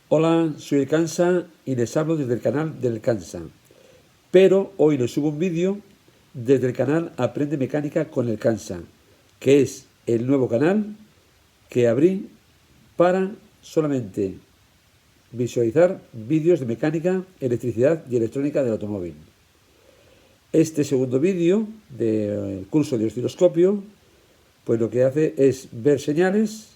Hola, soy el Kansa y les hablo desde el canal del Kansa. Pero hoy les subo un vídeo desde el canal Aprende Mecánica con el Kansa, que es el nuevo canal que abrí para solamente visualizar vídeos de mecánica, electricidad y electrónica del automóvil. Este segundo vídeo del curso de osciloscopio, pues lo que hace es ver señales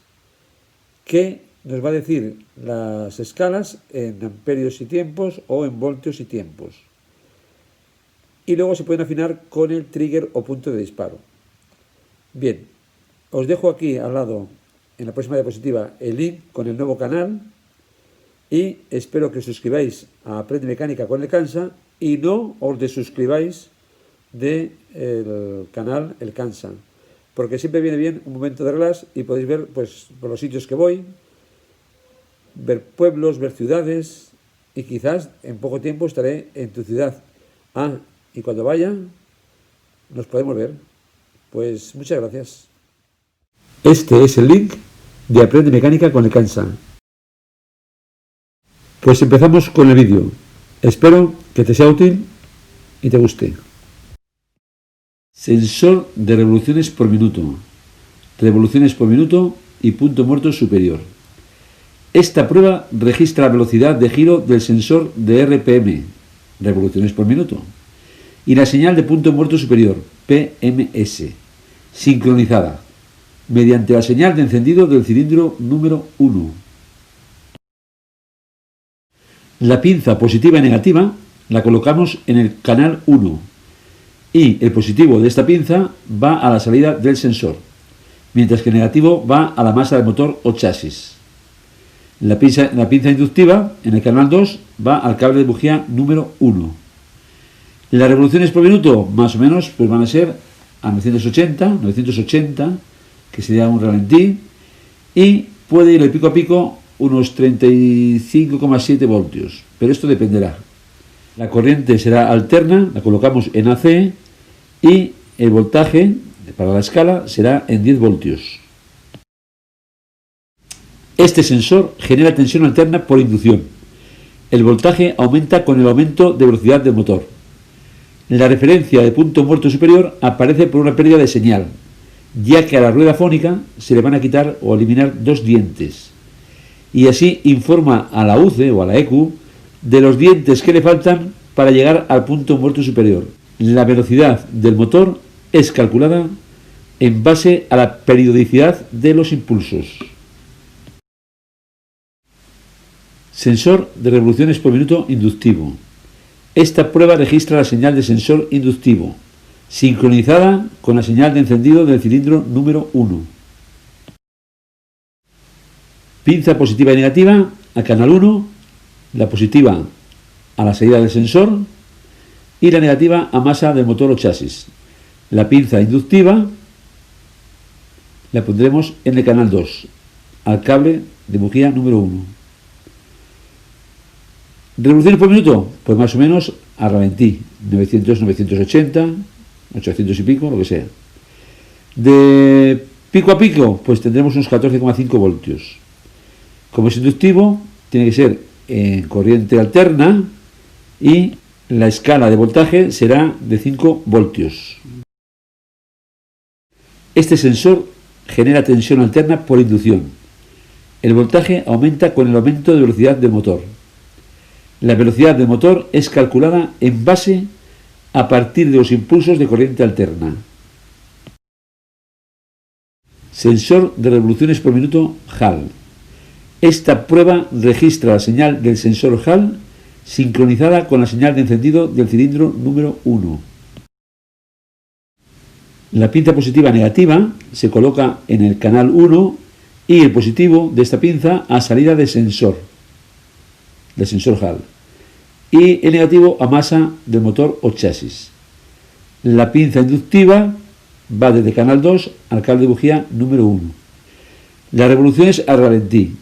que nos va a decir las escalas en amperios y tiempos o en voltios y tiempos. Y luego se pueden afinar con el trigger o punto de disparo. Bien, os dejo aquí al lado, en la próxima diapositiva, el link con el nuevo canal y espero que os suscribáis a Aprende Mecánica con el Kansa y no os desuscribáis del canal El Kansa, porque siempre viene bien un momento de relax y podéis ver pues por los sitios que voy, ver pueblos, ver ciudades y quizás en poco tiempo estaré en tu ciudad. Y cuando vaya nos podemos ver. Pues muchas gracias. Este es el link de Aprende Mecánica con el Kansa. Pues empezamos con el vídeo. Espero que te sea útil y te guste. Sensor de revoluciones por minuto. Revoluciones por minuto y punto muerto superior. Esta prueba registra la velocidad de giro del sensor de RPM, revoluciones por minuto, y la señal de punto muerto superior, PMS, sincronizada, mediante la señal de encendido del cilindro número 1. La pinza positiva y negativa la colocamos en el canal 1 y el positivo de esta pinza va a la salida del sensor, mientras que el negativo va a la masa del motor o chasis. La pinza inductiva en el canal 2 va al cable de bujía número 1. Las revoluciones por minuto más o menos pues van a ser a 980, que sería un ralentí, y puede ir de pico a pico unos 35,7 voltios, pero esto dependerá. La corriente será alterna, la colocamos en AC y el voltaje para la escala será en 10 voltios. Este sensor genera tensión alterna por inducción. El voltaje aumenta con el aumento de velocidad del motor. La referencia de punto muerto superior aparece por una pérdida de señal, ya que a la rueda fónica se le van a quitar o eliminar 2 dientes. Y así informa a la UCE o a la ECU de los dientes que le faltan para llegar al punto muerto superior. La velocidad del motor es calculada en base a la periodicidad de los impulsos. Sensor de revoluciones por minuto inductivo. Esta prueba registra la señal de sensor inductivo, sincronizada con la señal de encendido del cilindro número 1. Pinza positiva y negativa al canal 1, la positiva a la salida del sensor y la negativa a masa del motor o chasis. La pinza inductiva la pondremos en el canal 2, al cable de bujía número 1. ¿Revoluciones por minuto? Pues más o menos a ralentí, 900, 980, 800 y pico, lo que sea. De pico a pico, pues tendremos unos 14,5 voltios. Como es inductivo, tiene que ser en corriente alterna y la escala de voltaje será de 5 voltios. Este sensor genera tensión alterna por inducción. El voltaje aumenta con el aumento de velocidad del motor. La velocidad del motor es calculada en base a partir de los impulsos de corriente alterna. Sensor de revoluciones por minuto Hall. Esta prueba registra la señal del sensor Hall sincronizada con la señal de encendido del cilindro número 1. La pinza positiva negativa se coloca en el canal 1 y el positivo de esta pinza a salida del sensor Hall y el negativo a masa del motor o chasis. La pinza inductiva va desde canal 2 al cable de bujía número 1. La revolución es a ralentí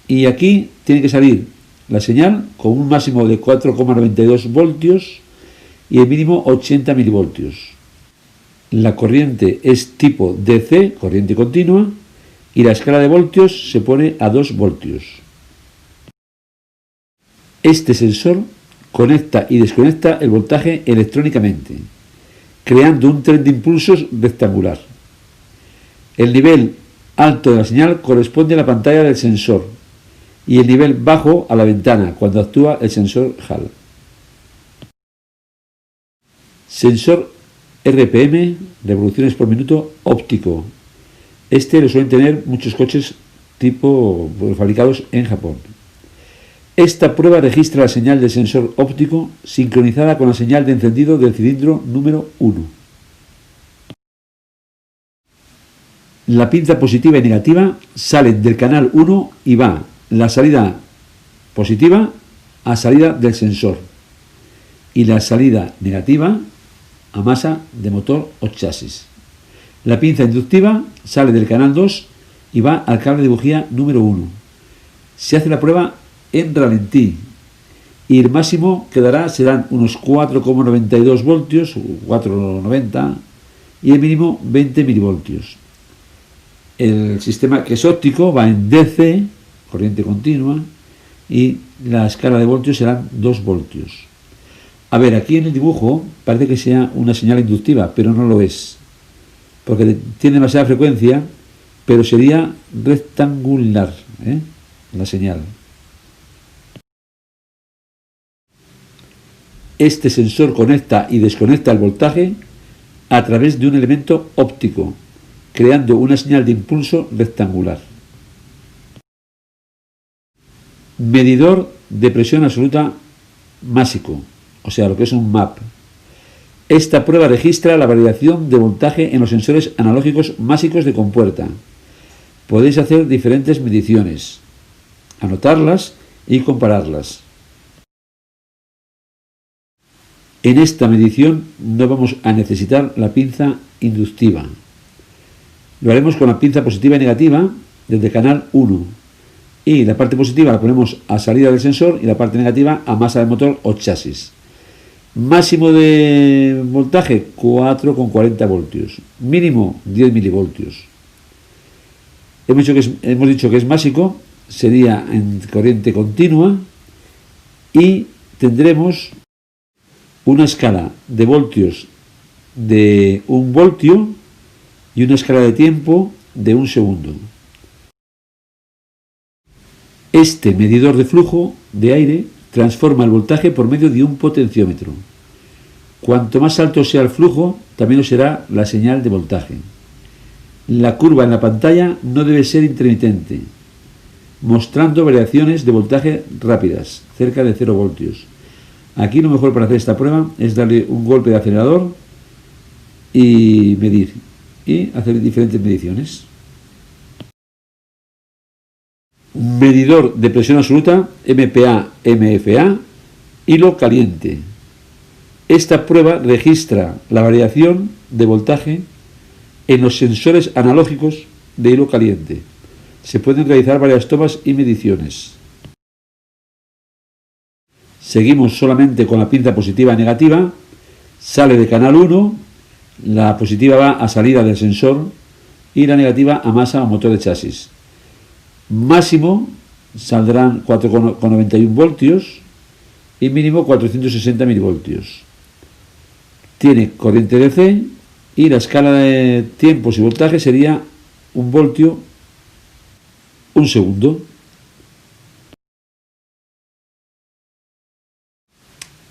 y aquí tiene que salir la señal con un máximo de 4,92 voltios y el mínimo 80 milivoltios. La corriente es tipo DC, corriente continua, y la escala de voltios se pone a 2 voltios. Este sensor conecta y desconecta el voltaje electrónicamente, creando un tren de impulsos rectangular. El nivel alto de la señal corresponde a la pantalla del sensor y el nivel bajo a la ventana cuando actúa el sensor Hall. Sensor RPM, revoluciones por minuto, óptico. Este lo suelen tener muchos coches tipo fabricados en Japón. Esta prueba registra la señal del sensor óptico sincronizada con la señal de encendido del cilindro número 1. La pinza positiva y negativa salen del canal 1 y va la salida positiva a salida del sensor y la salida negativa a masa de motor o chasis. La pinza inductiva sale del canal 2 y va al cable de bujía número 1. Se hace la prueba en ralentí y el máximo que dará serán unos 4,92 voltios, 4,90, y el mínimo 20 milivoltios. El sistema que es óptico va en DC, corriente continua, y la escala de voltios serán 2 voltios. A ver, aquí en el dibujo parece que sea una señal inductiva, pero no lo es, porque tiene demasiada frecuencia, pero sería rectangular, la señal. Este sensor conecta y desconecta el voltaje a través de un elemento óptico, creando una señal de impulso rectangular. Medidor de presión absoluta másico, o sea, lo que es un MAP. Esta prueba registra la variación de voltaje en los sensores analógicos másicos de compuerta. Podéis hacer diferentes mediciones, anotarlas y compararlas. En esta medición no vamos a necesitar la pinza inductiva. Lo haremos con la pinza positiva y negativa desde canal 1. Y la parte positiva la ponemos a salida del sensor y la parte negativa a masa del motor o chasis. Máximo de voltaje 4,40 voltios. Mínimo 10 milivoltios. Hemos dicho que es másico, sería en corriente continua y tendremos una escala de voltios de 1 voltio y una escala de tiempo de 1 segundo. Este medidor de flujo de aire transforma el voltaje por medio de un potenciómetro. Cuanto más alto sea el flujo, también lo será la señal de voltaje. La curva en la pantalla no debe ser intermitente, mostrando variaciones de voltaje rápidas, cerca de 0 voltios. Aquí lo mejor para hacer esta prueba es darle un golpe de acelerador y medir, y hacer diferentes mediciones. Medidor de presión absoluta, MPa-MFA, hilo caliente. Esta prueba registra la variación de voltaje en los sensores analógicos de hilo caliente. Se pueden realizar varias tomas y mediciones. Seguimos solamente con la pinza positiva y negativa. Sale de canal 1, la positiva va a salida del sensor y la negativa a masa o motor de chasis. Máximo saldrán 4,91 voltios y mínimo 460 milivoltios. Tiene corriente DC y la escala de tiempos y voltaje sería 1 voltio, 1 segundo.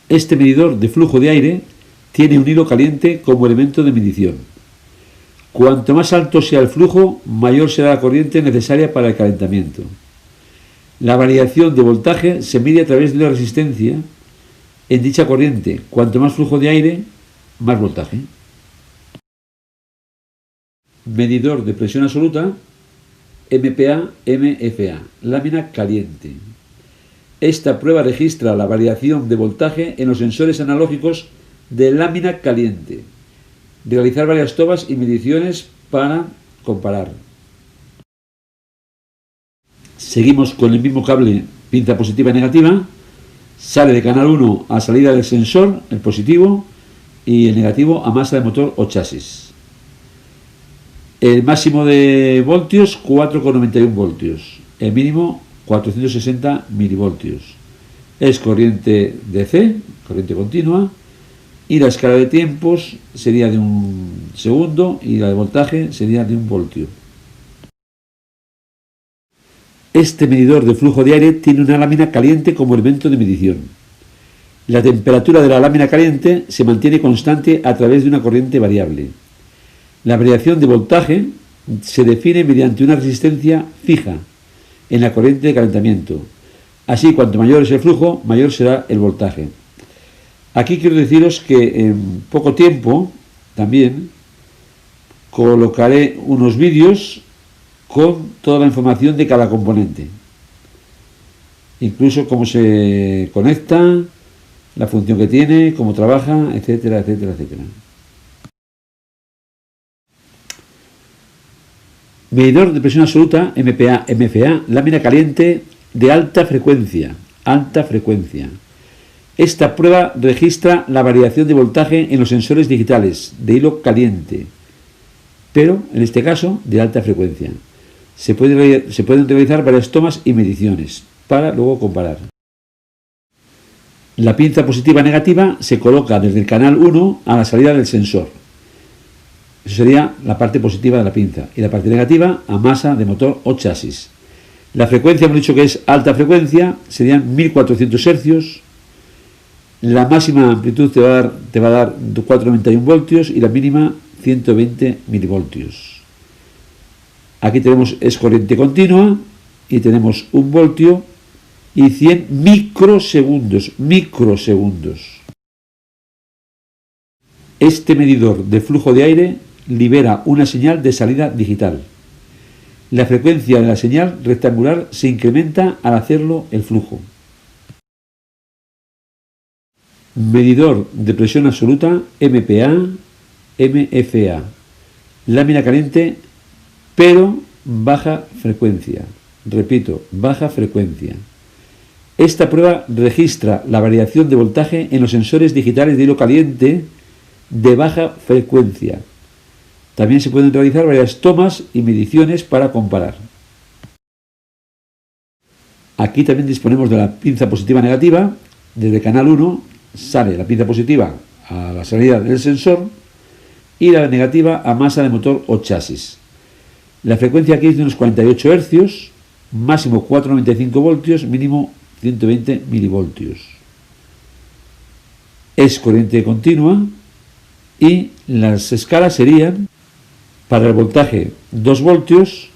Este medidor de flujo de aire tiene un hilo caliente como elemento de medición. Cuanto más alto sea el flujo, mayor será la corriente necesaria para el calentamiento. La variación de voltaje se mide a través de una resistencia en dicha corriente. Cuanto más flujo de aire, más voltaje. Medidor de presión absoluta, MPa-MFA, lámina caliente. Esta prueba registra la variación de voltaje en los sensores analógicos de lámina caliente. Realizar varias tomas y mediciones para comparar. Seguimos con el mismo cable, pinza positiva y negativa. Sale de canal 1 a salida del sensor, el positivo, y el negativo a masa de motor o chasis. El máximo de voltios 4,91 voltios. El mínimo 460 milivoltios. es corriente DC, corriente continua, y la escala de tiempos sería de 1 segundo y la de voltaje sería de 1 voltio. Este medidor de flujo de aire tiene una lámina caliente como elemento de medición. La temperatura de la lámina caliente se mantiene constante a través de una corriente variable. La variación de voltaje se define mediante una resistencia fija en la corriente de calentamiento. Así, cuanto mayor es el flujo, mayor será el voltaje. Aquí quiero deciros que en poco tiempo también colocaré unos vídeos con toda la información de cada componente. Incluso cómo se conecta, la función que tiene, cómo trabaja, etcétera, etcétera, etcétera. Medidor de presión absoluta, MPa, MFA, lámina caliente de alta frecuencia. Alta frecuencia. Esta prueba registra la variación de voltaje en los sensores digitales de hilo caliente, pero en este caso de alta frecuencia. Se pueden realizar varias tomas y mediciones para luego comparar. La pinza positiva negativa se coloca desde el canal 1 a la salida del sensor. Eso sería la parte positiva de la pinza. Y la parte negativa a masa de motor o chasis. La frecuencia, hemos dicho que es alta frecuencia, serían 1400 hercios. La máxima amplitud te va a dar 491 voltios y la mínima 120 milivoltios. Aquí tenemos es corriente continua y tenemos 1 voltio y 100 microsegundos. Este medidor de flujo de aire libera una señal de salida digital. La frecuencia de la señal rectangular se incrementa al hacerlo el flujo. Medidor de presión absoluta, MPa, MFA. Lámina caliente, pero baja frecuencia. Repito, baja frecuencia. Esta prueba registra la variación de voltaje en los sensores digitales de hilo caliente de baja frecuencia. También se pueden realizar varias tomas y mediciones para comparar. Aquí también disponemos de la pinza positiva negativa. Desde canal 1 sale la pinza positiva a la salida del sensor y la negativa a masa de motor o chasis. La frecuencia aquí es de unos 48 hercios, máximo 495 voltios, mínimo 120 milivoltios. Es corriente continua y las escalas serían para el voltaje 2 voltios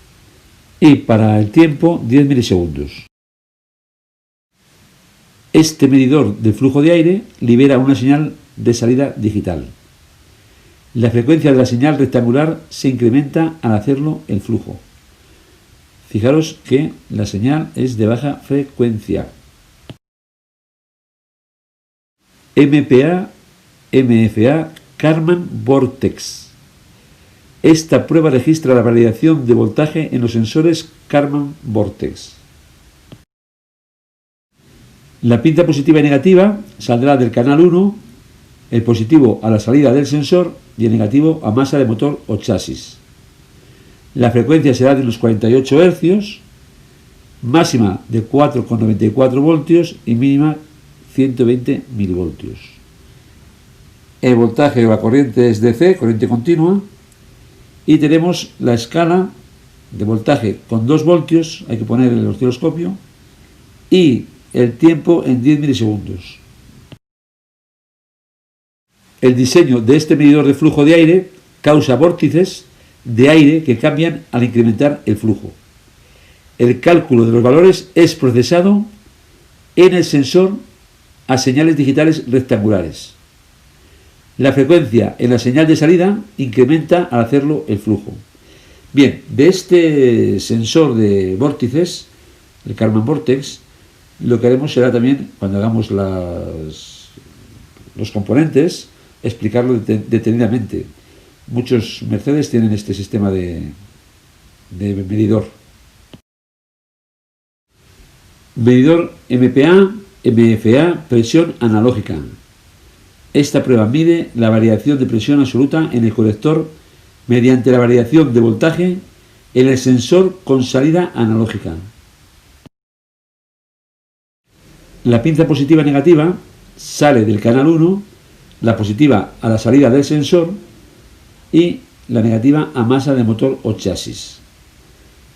y para el tiempo 10 milisegundos. Este medidor de flujo de aire libera una señal de salida digital. La frecuencia de la señal rectangular se incrementa al hacerlo el flujo. Fijaros que la señal es de baja frecuencia. MPa, MFA, Karman Vortex. Esta prueba registra la variación de voltaje en los sensores Karman Vortex. La pinza positiva y negativa saldrá del canal 1, el positivo a la salida del sensor y el negativo a masa de motor o chasis. La frecuencia será de unos 48 hercios, máxima de 4,94 voltios y mínima 120 milivoltios. El voltaje o la corriente es DC, corriente continua, y tenemos la escala de voltaje con 2 voltios, hay que poner el osciloscopio, y el tiempo en 10 milisegundos. El diseño de este medidor de flujo de aire causa vórtices de aire que cambian al incrementar el flujo. El cálculo de los valores es procesado en el sensor a señales digitales rectangulares. La frecuencia en la señal de salida incrementa al hacerlo el flujo. Bien, de este sensor de vórtices, el Karman Vortex, lo que haremos será también, cuando hagamos los componentes, explicarlo detenidamente. Muchos Mercedes tienen este sistema de medidor. Medidor MPa, MFA, presión analógica. Esta prueba mide la variación de presión absoluta en el colector mediante la variación de voltaje en el sensor con salida analógica. La pinza positiva y negativa sale del canal 1, la positiva a la salida del sensor y la negativa a masa de motor o chasis.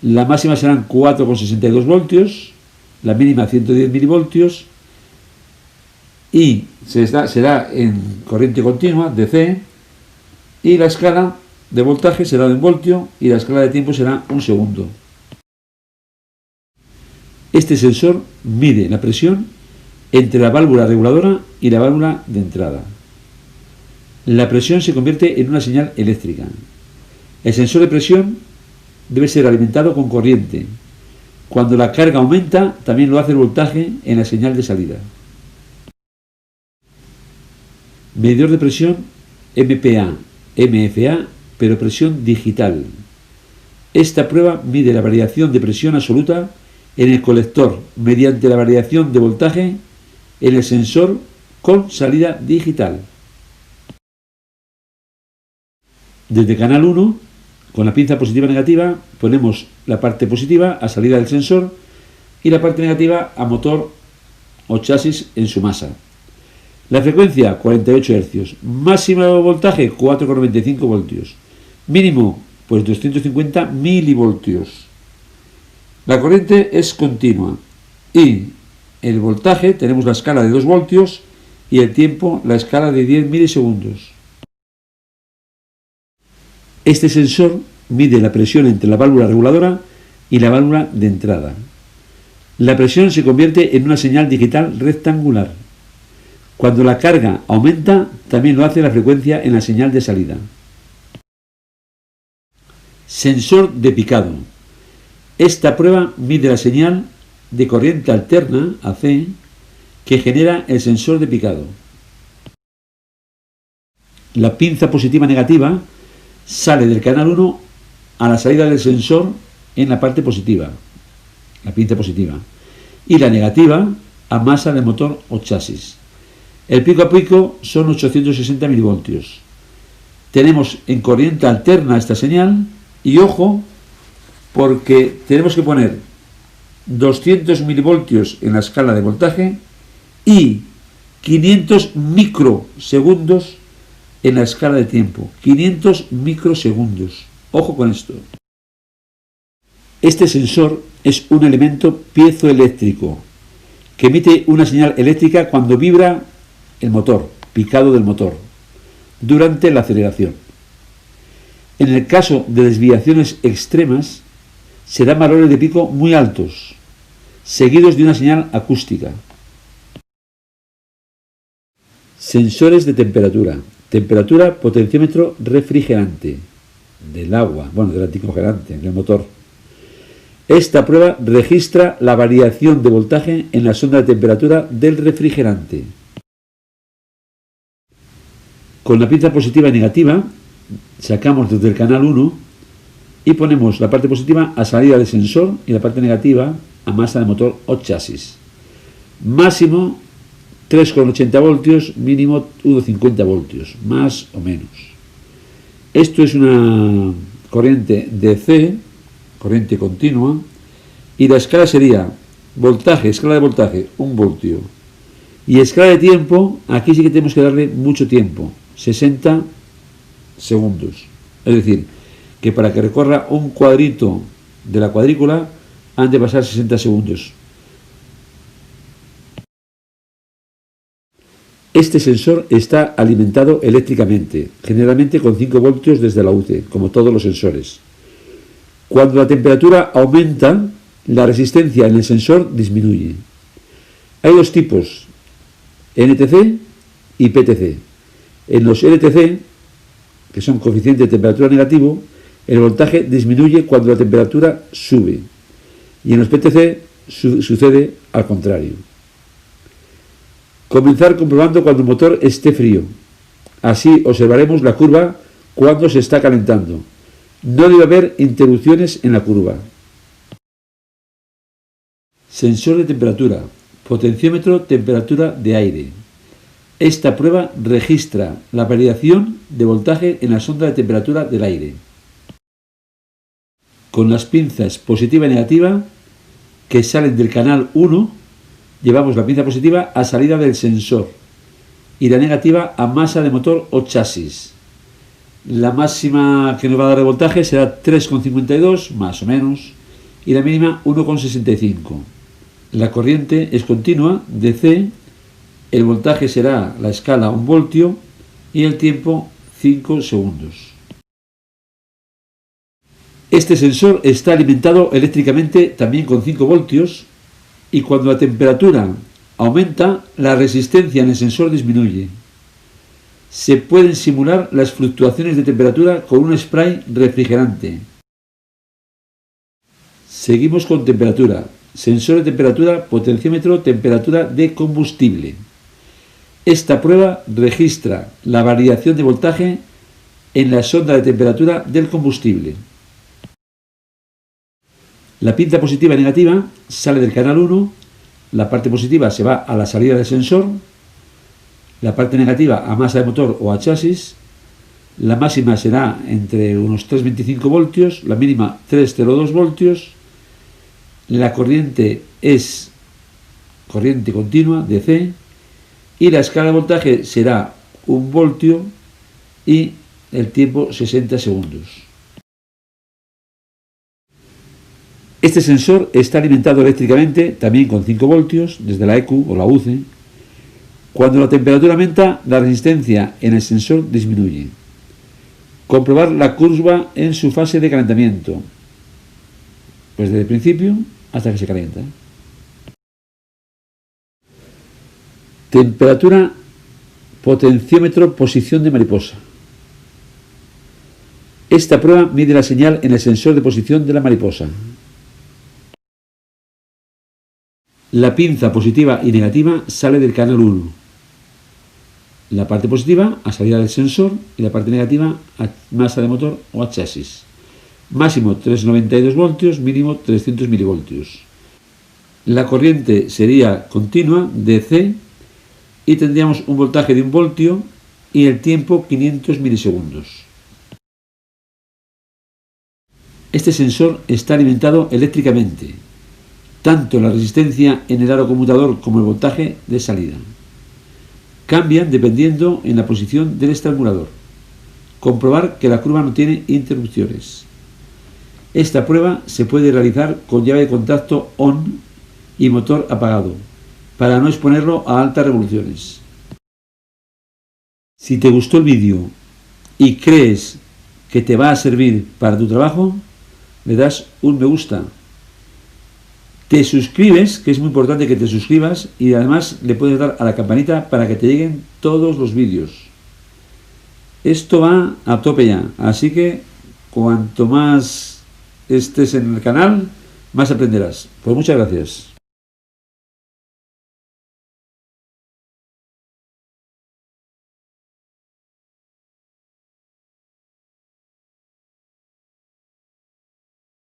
La máxima serán 4,62 voltios, la mínima 110 milivoltios y será en corriente continua, DC, y la escala de voltaje será de 1 voltio y la escala de tiempo será 1 segundo. Este sensor mide la presión entre la válvula reguladora y la válvula de entrada. La presión se convierte en una señal eléctrica. El sensor de presión debe ser alimentado con corriente. Cuando la carga aumenta, también lo hace el voltaje en la señal de salida. Medidor de presión MPa, MFA, pero presión digital. Esta prueba mide la variación de presión absoluta en el colector mediante la variación de voltaje en el sensor con salida digital. Desde canal 1, con la pinza positiva y negativa, ponemos la parte positiva a salida del sensor y la parte negativa a motor o chasis en su masa. La frecuencia 48 Hz, máximo voltaje 4,95 voltios, mínimo pues 250 milivoltios. La corriente es continua y el voltaje tenemos la escala de 2 voltios y el tiempo la escala de 10 milisegundos. Este sensor mide la presión entre la válvula reguladora y la válvula de entrada. La presión se convierte en una señal digital rectangular. Cuando la carga aumenta, también lo hace la frecuencia en la señal de salida. Sensor de picado. Esta prueba mide la señal de corriente alterna, AC, que genera el sensor de picado. La pinza positiva negativa sale del canal 1 a la salida del sensor en la parte positiva, la pinza positiva, y la negativa a masa del motor o chasis. El pico a pico son 860 milivoltios. Tenemos en corriente alterna esta señal y ojo, porque tenemos que poner 200 milivoltios en la escala de voltaje y 500 microsegundos en la escala de tiempo. 500 microsegundos. Ojo con esto. Este sensor es un elemento piezoeléctrico que emite una señal eléctrica cuando vibra el motor, picado del motor, durante la aceleración. En el caso de desviaciones extremas, se dan valores de pico muy altos, seguidos de una señal acústica. Sensores de temperatura. Temperatura, potenciómetro refrigerante del agua, del anticongelante, del motor. Esta prueba registra la variación de voltaje en la sonda de temperatura del refrigerante. Con la pinza positiva y negativa, sacamos desde el canal 1 y ponemos la parte positiva a salida del sensor y la parte negativa a masa de motor o chasis. Máximo 3,80 voltios, mínimo 1,50 voltios, más o menos. Esto es una corriente DC, corriente continua, y la escala sería voltaje, escala de voltaje, 1 voltio. Y escala de tiempo, aquí sí que tenemos que darle mucho tiempo, 60 segundos. Es decir, que para que recorra un cuadrito de la cuadrícula han de pasar 60 segundos. Este sensor está alimentado eléctricamente, generalmente con 5 voltios desde la UCE, como todos los sensores. Cuando la temperatura aumenta, la resistencia en el sensor disminuye. Hay dos tipos, NTC y PTC. En los NTC, que son coeficiente de temperatura negativo, el voltaje disminuye cuando la temperatura sube. Y en los PTC sucede al contrario. Comenzar comprobando cuando el motor esté frío. Así observaremos la curva cuando se está calentando. No debe haber interrupciones en la curva. Sensor de temperatura. Potenciómetro temperatura de aire. Esta prueba registra la variación de voltaje en la sonda de temperatura del aire. Con las pinzas positiva y negativa que salen del canal 1, llevamos la pinza positiva a salida del sensor y la negativa a masa de motor o chasis. La máxima que nos va a dar de voltaje será 3,52 más o menos y la mínima 1,65. La corriente es continua, DC, el voltaje será la escala 1 voltio y el tiempo 5 segundos. Este sensor está alimentado eléctricamente también con 5 voltios y cuando la temperatura aumenta, la resistencia en el sensor disminuye. Se pueden simular las fluctuaciones de temperatura con un spray refrigerante. Seguimos con temperatura. Sensor de temperatura, potenciómetro, temperatura de combustible. Esta prueba registra la variación de voltaje en la sonda de temperatura del combustible. La pinza positiva y negativa sale del canal 1, la parte positiva se va a la salida del sensor, la parte negativa a masa de motor o a chasis, la máxima será entre unos 3,25 voltios, la mínima 3,02 voltios, la corriente es corriente continua, DC, y la escala de voltaje será 1 voltio y el tiempo 60 segundos. Este sensor está alimentado eléctricamente también con 5 voltios desde la EQ o la UCE. Cuando la temperatura aumenta, la resistencia en el sensor disminuye. Comprobar la curva en su fase de calentamiento, pues desde el principio hasta que se calienta. Temperatura, potenciómetro, posición de mariposa. Esta prueba mide la señal en el sensor de posición de la mariposa. La pinza positiva y negativa sale del canal 1. La parte positiva a salida del sensor y la parte negativa a masa de motor o a chasis. Máximo 3,92 voltios, mínimo 300 milivoltios. La corriente sería continua, DC, y tendríamos un voltaje de 1 voltio y el tiempo 500 milisegundos. Este sensor está alimentado eléctricamente, tanto la resistencia en el aro conmutador como el voltaje de salida. Cambian dependiendo en la posición del estrangulador. Comprobar que la curva no tiene interrupciones. Esta prueba se puede realizar con llave de contacto ON y motor apagado, para no exponerlo a altas revoluciones. Si te gustó el vídeo y crees que te va a servir para tu trabajo, le das un me gusta. Te suscribes, que es muy importante que te suscribas, y además le puedes dar a la campanita para que te lleguen todos los vídeos. Esto va a tope ya, así que cuanto más estés en el canal, más aprenderás. Pues muchas gracias.